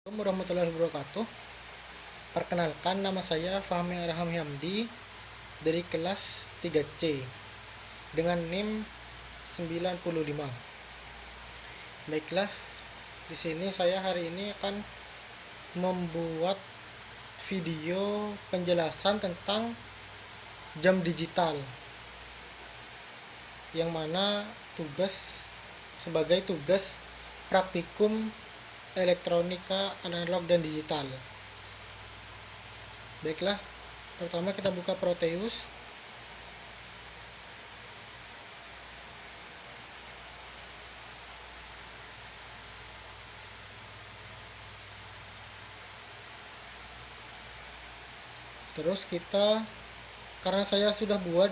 Assalamualaikum warahmatullahi wabarakatuh. Perkenalkan, nama saya Fahmi Arham Hamdi dari kelas 3C dengan NIM 95. Baiklah, di sini saya hari ini akan membuat video penjelasan tentang jam digital, yang mana sebagai tugas praktikum elektronika analog dan digital. Baiklah, pertama kita buka Proteus. Terus karena saya sudah buat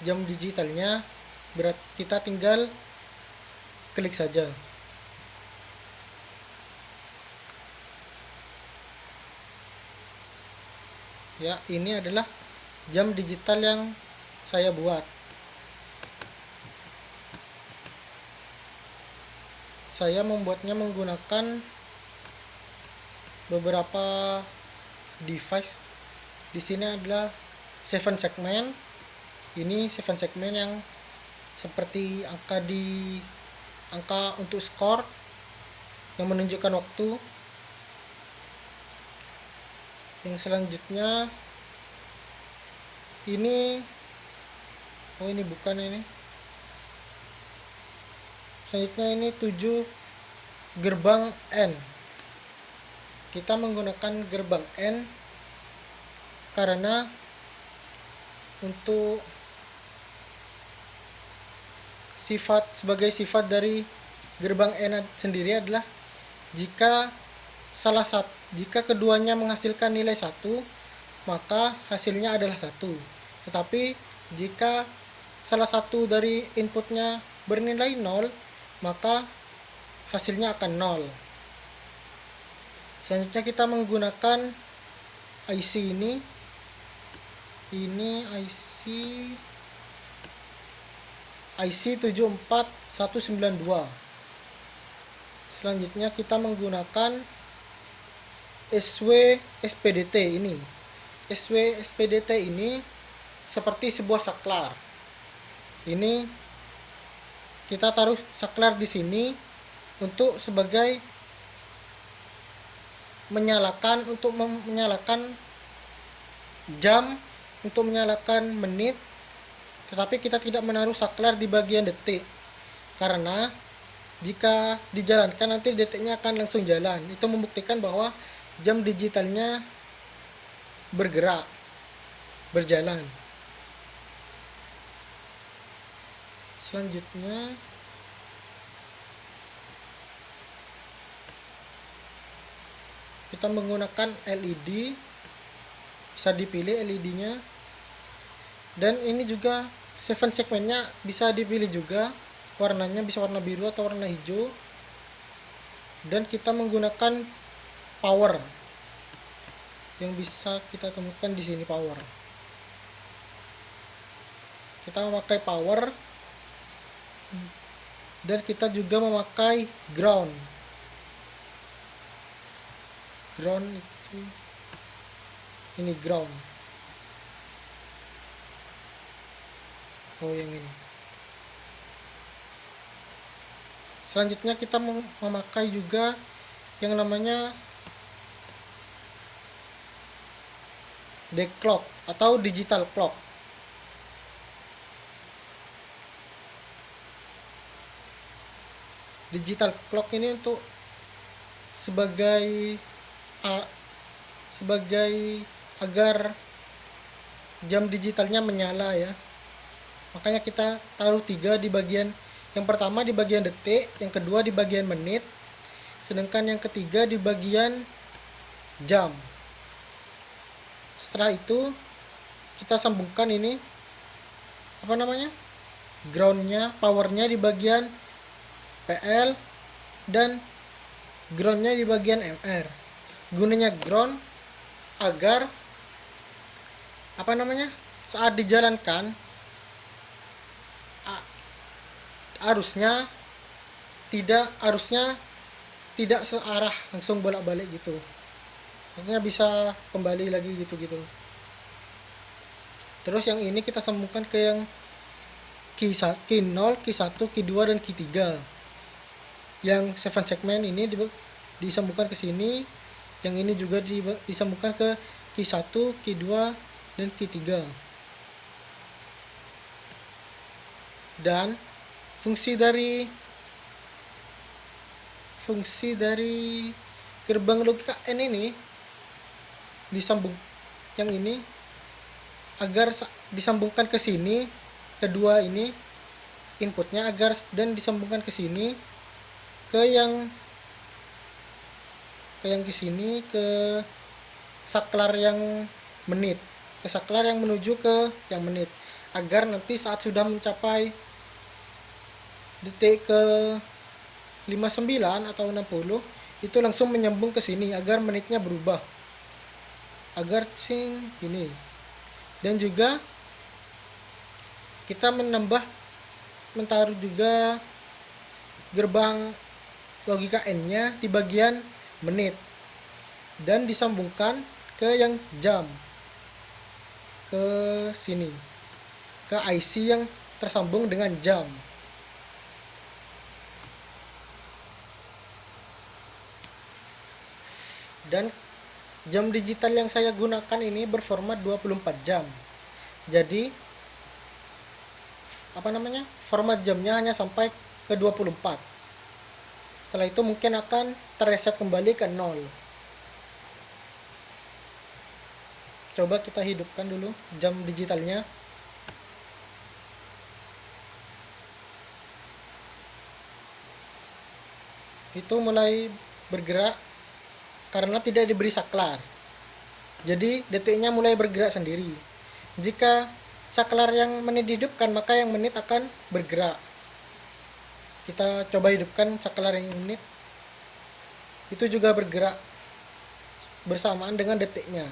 jam digitalnya, berarti kita tinggal klik saja. Ya, ini adalah jam digital yang saya buat. Saya membuatnya menggunakan beberapa device. Di sini adalah 7 segmen. Ini 7 segmen yang seperti angka untuk skor yang menunjukkan waktu. Yang selanjutnya ini bukan ini. Selanjutnya ini 7 gerbang N. Kita menggunakan gerbang N karena untuk sebagai sifat dari gerbang N sendiri adalah jika keduanya menghasilkan nilai 1, maka hasilnya adalah 1. Tetapi jika salah satu dari inputnya bernilai 0, maka hasilnya akan 0. Selanjutnya kita menggunakan IC ini IC 74192. Selanjutnya kita menggunakan SW SPDT ini. SW SPDT ini seperti sebuah saklar. Ini kita taruh saklar di sini untuk sebagai menyalakan jam, untuk menyalakan menit, tetapi kita tidak menaruh saklar di bagian detik, karena jika dijalankan nanti detiknya akan langsung jalan. Itu membuktikan bahwa jam digitalnya berjalan. Selanjutnya kita menggunakan LED. Bisa dipilih LED-nya, dan ini juga 7 segmennya bisa dipilih juga, warnanya bisa warna biru atau warna hijau. Dan kita menggunakan power yang bisa kita temukan di sini. Kita memakai power, dan kita juga memakai ground itu ini ground. Yang ini. Selanjutnya kita memakai juga yang namanya declock atau digital clock. Digital clock ini untuk sebagai agar jam digitalnya menyala ya. Makanya kita taruh 3 di bagian, yang pertama di bagian detik, yang kedua di bagian menit, sedangkan yang ketiga di bagian jam. Setelah itu kita sambungkan ini groundnya, powernya di bagian PL, dan groundnya di bagian MR. Gunanya ground agar saat dijalankan arusnya tidak searah langsung bolak-balik gitu, maksudnya bisa kembali lagi gitu. Terus yang ini kita sambungkan ke yang Q0, Q1, Q2 dan Q3. Yang 7 segmen ini disambungkan ke sini, yang ini juga disambungkan ke Q1, Q2 dan Q3. Dan fungsi dari gerbang logika N ini disambung, yang ini agar disambungkan ke sini, kedua ini inputnya, agar dan disambungkan ke sini ke yang ke sini, ke saklar yang menit, ke saklar yang menuju ke yang menit, agar nanti saat sudah mencapai detik ke 59 atau 60 itu langsung menyambung ke sini agar menitnya berubah, agar sing ini. Dan juga kita mentaruh juga gerbang logika N nya di bagian menit dan disambungkan ke yang jam, ke sini, ke IC yang tersambung dengan jam. Dan jam digital yang saya gunakan ini berformat 24 jam. Jadi format jamnya hanya sampai ke 24. Setelah itu mungkin akan terreset kembali ke 0. Coba kita hidupkan dulu jam digitalnya. Itu mulai bergerak karena tidak diberi saklar. Jadi detiknya mulai bergerak sendiri. Jika saklar yang menit dihidupkan, maka yang menit akan bergerak. Kita coba hidupkan saklar yang menit. Itu juga bergerak bersamaan dengan detiknya.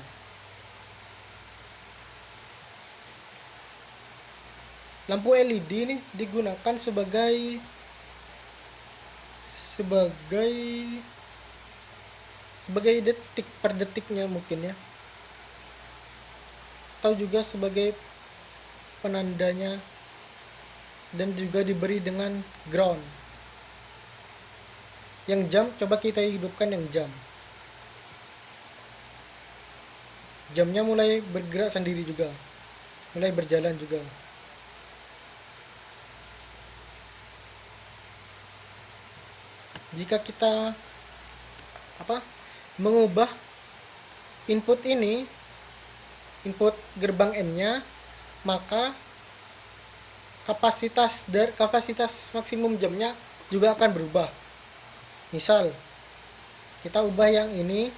Lampu LED ini digunakan sebagai detik per detiknya mungkin ya, atau juga sebagai penandanya, dan juga diberi dengan ground. Yang jam, coba kita hidupkan yang jam. Jamnya mulai bergerak sendiri juga, mulai berjalan juga. Jika kita mengubah input ini, input gerbang N nya, maka kapasitas maksimum jamnya juga akan berubah. Misal kita ubah yang ini,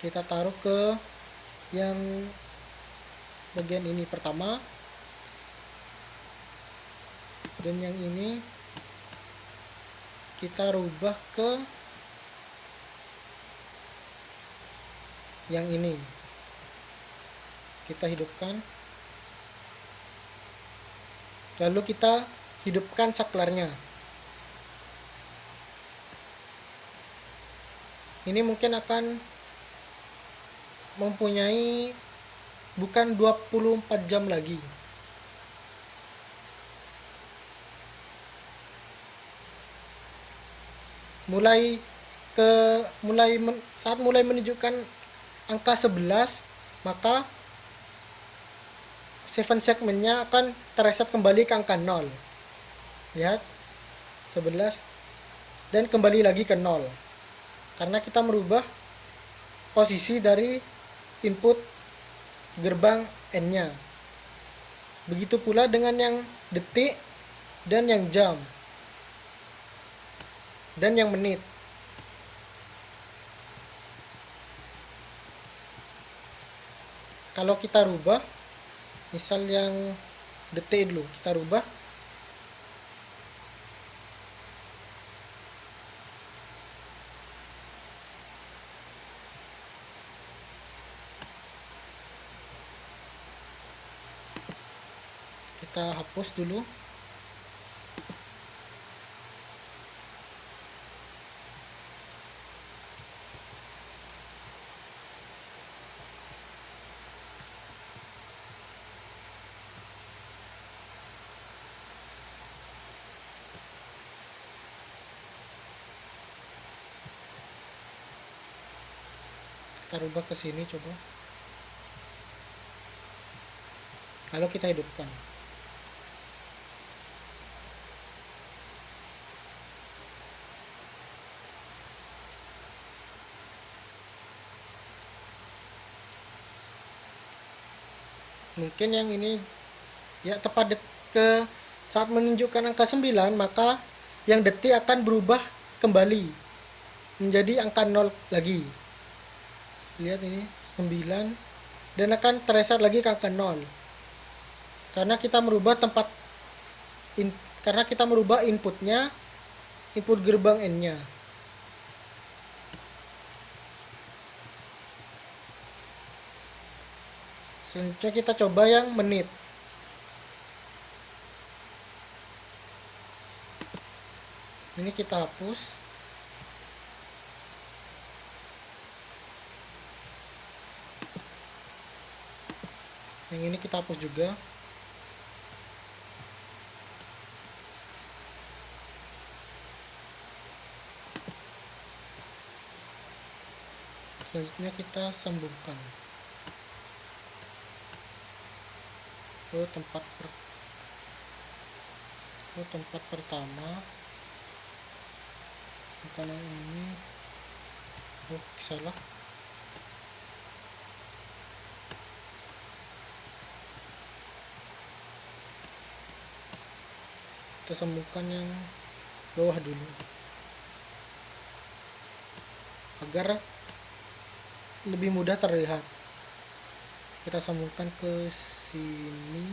kita taruh ke yang bagian ini pertama, dan yang ini kita rubah ke yang ini. Kita hidupkan, lalu kita hidupkan saklarnya. Ini mungkin akan mempunyai bukan 24 jam lagi. Saat mulai menunjukkan angka 11, maka 7 segmennya akan terreset kembali ke angka 0. Lihat, 11 dan kembali lagi ke 0. Karena kita merubah posisi dari input gerbang N-nya. Begitu pula dengan yang detik dan yang jam dan yang menit. Kalau kita rubah, misal yang detik dulu kita rubah, kita hapus dulu. Kita rubah ke sini coba, lalu kita hidupkan. Mungkin yang ini ya tepat ke saat menunjukkan angka 9, maka yang detik akan berubah kembali menjadi angka 0 lagi. Lihat ini 9 dan akan tereset lagi ke angka 0 karena kita merubah inputnya, input gerbang N nya. Selanjutnya kita coba yang menit. Ini kita hapus. Yang ini kita hapus juga. Selanjutnya kita sambungkan ke tempat pertama. Bukan yang ini. Oh, salah. Kita sambungkan yang bawah dulu agar lebih mudah terlihat. Kita sambungkan ke sini.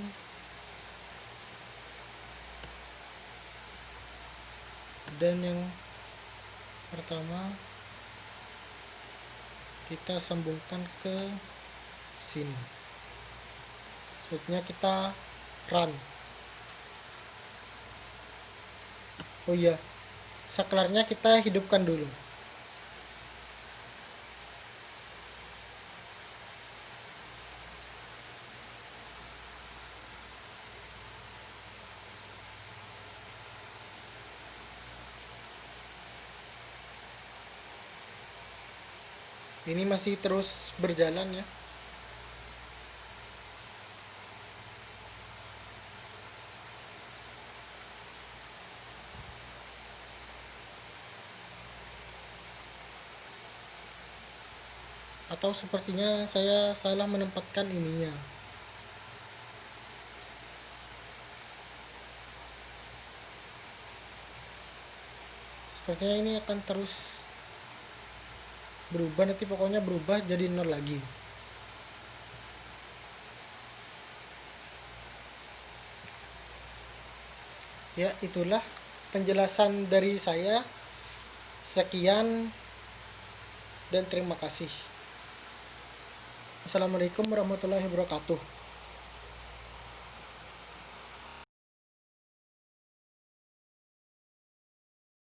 Dan yang pertama kita sambungkan ke sini. Selanjutnya kita run. Oh iya, saklarnya kita hidupkan dulu. Ini masih terus berjalan ya. Atau sepertinya saya salah menempatkan ininya. Sepertinya ini akan terus berubah, nanti pokoknya berubah jadi 0 lagi. Ya, itulah penjelasan dari saya. Sekian dan terima kasih. Assalamualaikum warahmatullahi wabarakatuh.